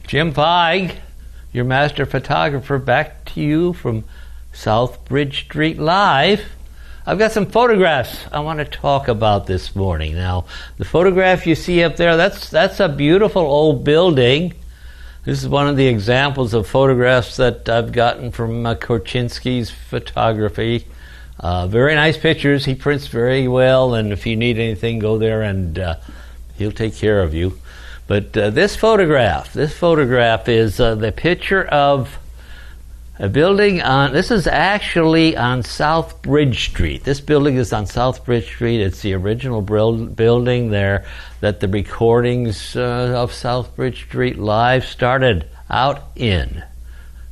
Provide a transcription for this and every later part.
Jim Feig, your master photographer, back to you from South Bridge Street Live. I've got some photographs I want to talk about this morning. Now, the photograph you see up there, that's a beautiful old building. This is one of the examples of photographs that I've gotten from Korchinski's photography. Very nice pictures. He prints very well, and if you need anything, go there and he'll take care of you. But this photograph is the picture of a building this is actually on South Bridge Street. This building is on South Bridge Street. It's the original building there that the recordings of South Bridge Street Live started out in.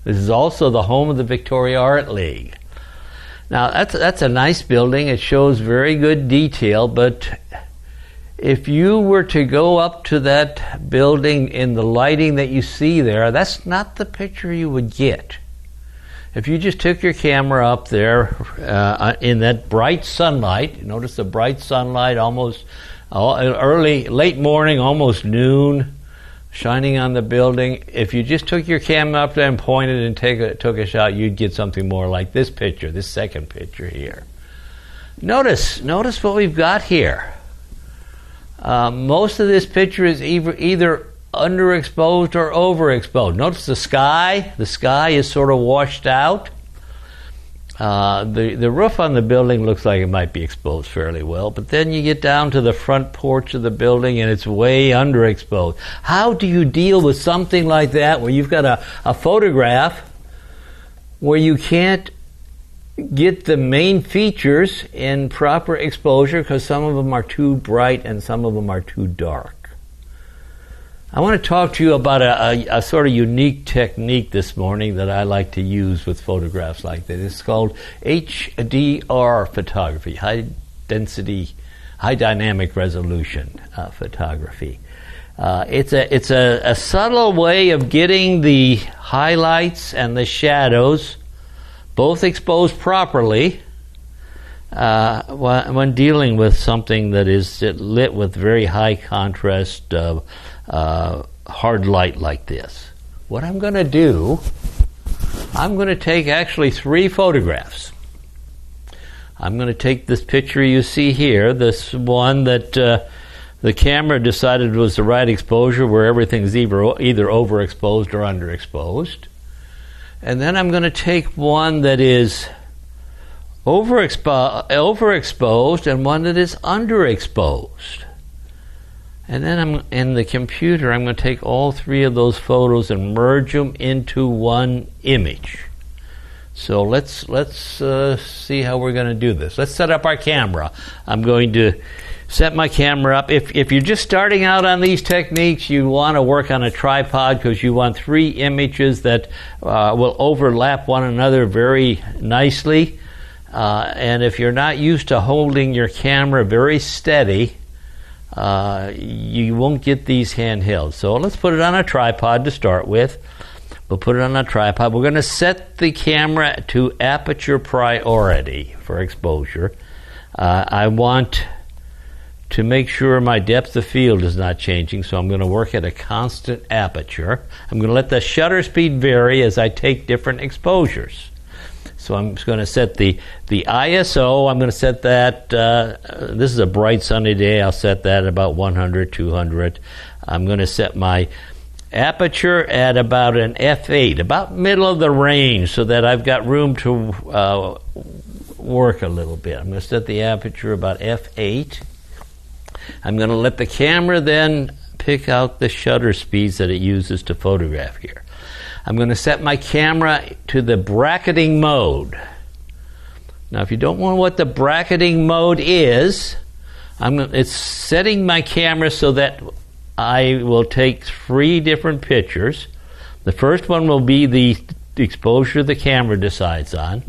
This is also the home of the Victoria Art League. Now, that's a nice building. It shows very good detail, but if you were to go up to that building in the lighting that you see there, that's not the picture you would get. If you just took your camera up there in that bright sunlight, notice the bright sunlight, almost late morning, almost noon, shining on the building. If you just took your camera up there and pointed and took a shot, you'd get something more like this picture, this second picture here. Notice what we've got here. Most of this picture is either underexposed or overexposed. Notice the sky. The sky is sort of washed out. The roof on the building looks like it might be exposed fairly well, but then you get down to the front porch of the building and it's way underexposed. How do you deal with something like that where you've got a photograph where you can't get the main features in proper exposure because some of them are too bright and some of them are too dark? I want to talk to you about a sort of unique technique this morning that I like to use with photographs like this. It's called HDR photography, high dynamic resolution photography. It's a subtle way of getting the highlights and the shadows both exposed properly when dealing with something that is lit with very high contrast hard light like this. What I'm going to do, I'm going to take actually 3 photographs. I'm going to take this picture you see here, this one that the camera decided was the right exposure where everything's either overexposed or underexposed. And then I'm going to take one that is overexposed and one that is underexposed. And then in the computer, I'm going to take all 3 of those photos and merge them into one image. So let's see how we're going to do this. Let's set up our camera. I'm going to set my camera up. If you're just starting out on these techniques, you want to work on a tripod because you want 3 images that will overlap one another very nicely. And if you're not used to holding your camera very steady, you won't get these handheld. So let's put it on a tripod to start with. We'll put it on a tripod. We're going to set the camera to aperture priority for exposure. I want to make sure my depth of field is not changing, so I'm going to work at a constant aperture. I'm going to let the shutter speed vary as I take different exposures. So I'm just going to set the ISO. I'm going to set that, this is a bright sunny day, I'll set that at about 100, 200. I'm going to set my aperture at about an f8, about middle of the range, so that I've got room to work a little bit. I'm going to set the aperture about f8. I'm going to let the camera then pick out the shutter speeds that it uses to photograph here. I'm going to set my camera to the bracketing mode. Now, if you don't know what the bracketing mode is, it's setting my camera so that I will take 3 different pictures. The first one will be the exposure the camera decides on.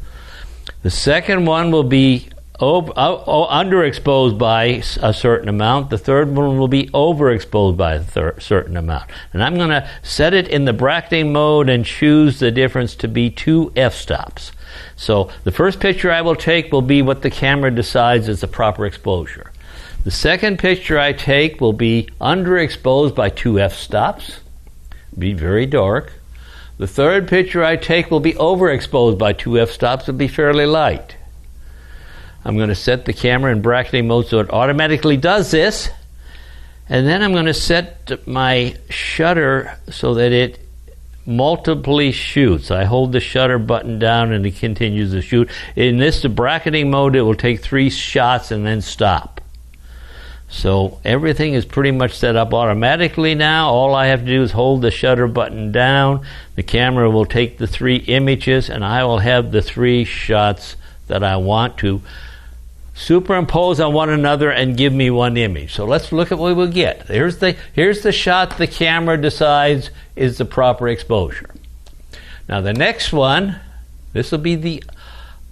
The second one will be underexposed by a certain amount. The third one will be overexposed by a certain amount. And I'm going to set it in the bracketing mode and choose the difference to be 2 f-stops. So the first picture I will take will be what the camera decides is the proper exposure. The second picture I take will be underexposed by 2 f-stops. be very dark. The third picture I take will be overexposed by 2 f-stops. It'll be fairly light. I'm going to set the camera in bracketing mode so it automatically does this. And then I'm going to set my shutter so that it multiply shoots. I hold the shutter button down and it continues to shoot. In this bracketing mode, it will take 3 shots and then stop. So everything is pretty much set up automatically now. All I have to do is hold the shutter button down. The camera will take the 3 images and I will have the 3 shots that I want to superimpose on one another and give me one image. So let's look at what we'll get. Here's the shot the camera decides is the proper exposure. Now the next one, this will be the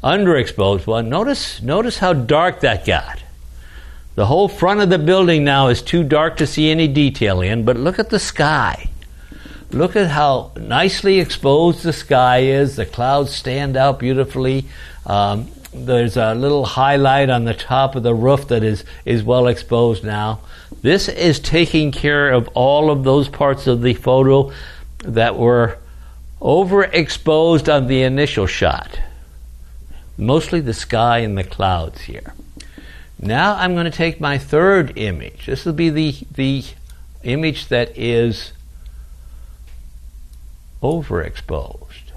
underexposed one. Notice how dark that got. The whole front of the building now is too dark to see any detail in, but look at the sky. Look at how nicely exposed the sky is. The clouds stand out beautifully. There's a little highlight on the top of the roof that is well exposed now. This is taking care of all of those parts of the photo that were overexposed on the initial shot. Mostly the sky and the clouds here. Now I'm going to take my third image. This will be the image that is overexposed.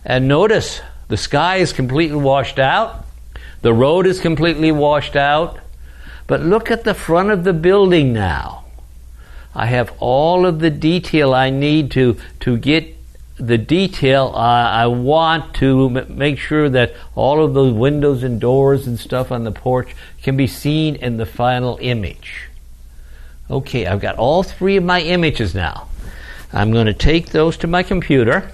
And notice the sky is completely washed out. The road is completely washed out. But look at the front of the building now. I have all of the detail I need to get the detail I want to make sure that all of those windows and doors and stuff on the porch can be seen in the final image. Okay, I've got all 3 of my images now. I'm going to take those to my computer.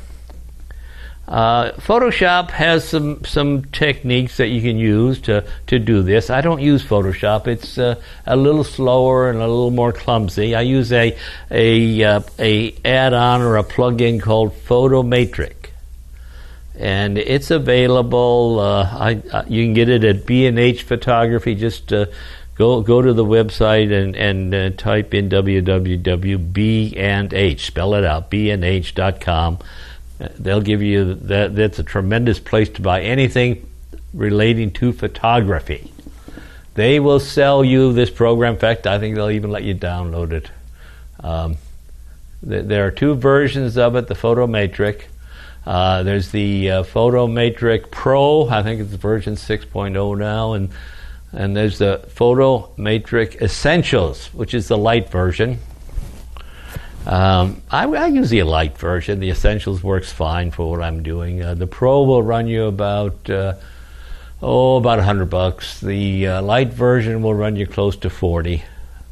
Photoshop has some techniques that you can use to do this. I don't use Photoshop. It's a little slower and a little more clumsy. I use a add-on or a plug-in called Photometric, and it's available. You can get it at B&H Photography. Just go to the website and type in www.b&h, spell it out, bnh.com. They'll give you that. That's a tremendous place to buy anything relating to photography. They will sell you this program. In fact, I think they'll even let you download it. There are 2 versions of it, the Photometric. There's the Photometric Pro. I think it's version 6.0 now. And there's the Photometric Essentials, which is the light version. I use the light version. The Essentials works fine for what I'm doing. The Pro will run you about $100. The light version will run you close to $40.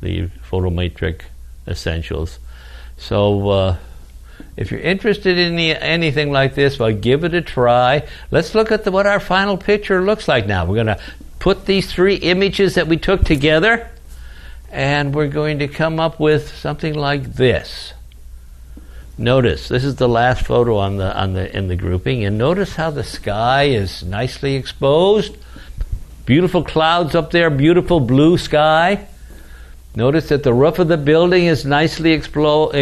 The Photometric Essentials. So if you're interested in anything like this, well, give it a try. Let's look at what our final picture looks like now. We're going to put these 3 images that we took together, and we're going to come up with something like this. Notice this is the last photo in the grouping, and notice how the sky is nicely exposed. Beautiful clouds up there, beautiful blue sky. Notice that the roof of the building is nicely exposed.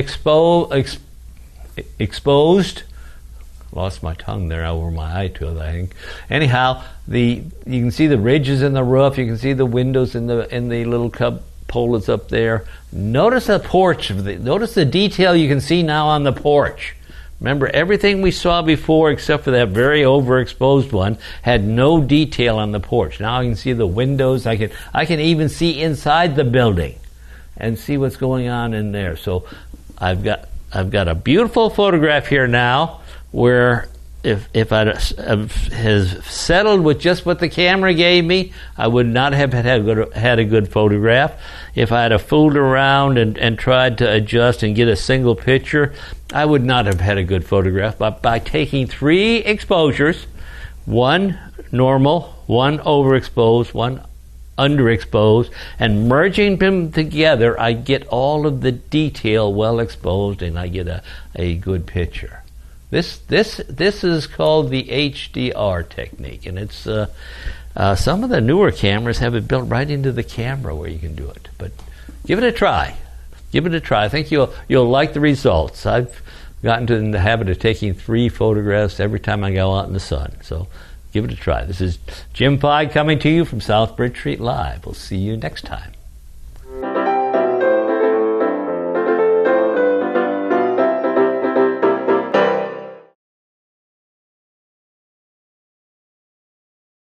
Lost my tongue there over my eye tooth, I think. Anyhow, you can see the ridges in the roof. You can see the windows in the little cupolas up there. Notice the porch. Notice the detail you can see now on the porch. Remember, everything we saw before, except for that very overexposed one, had no detail on the porch. Now I can see the windows. I can even see inside the building and see what's going on in there. So I've got a beautiful photograph here now, where if I has settled with just what the camera gave me, I would not have had a good photograph. If I had fooled around and tried to adjust and get a single picture, I would not have had a good photograph. But by taking 3 exposures, one normal, one overexposed, one underexposed, and merging them together, I get all of the detail well exposed, and I get a good picture. This is called the HDR technique, and it's some of the newer cameras have it built right into the camera where you can do it. But give it a try. Give it a try. I think you'll like the results. I've gotten in the habit of taking 3 photographs every time I go out in the sun. So give it a try. This is Jim Feig coming to you from South Bridge Street Live. We'll see you next time.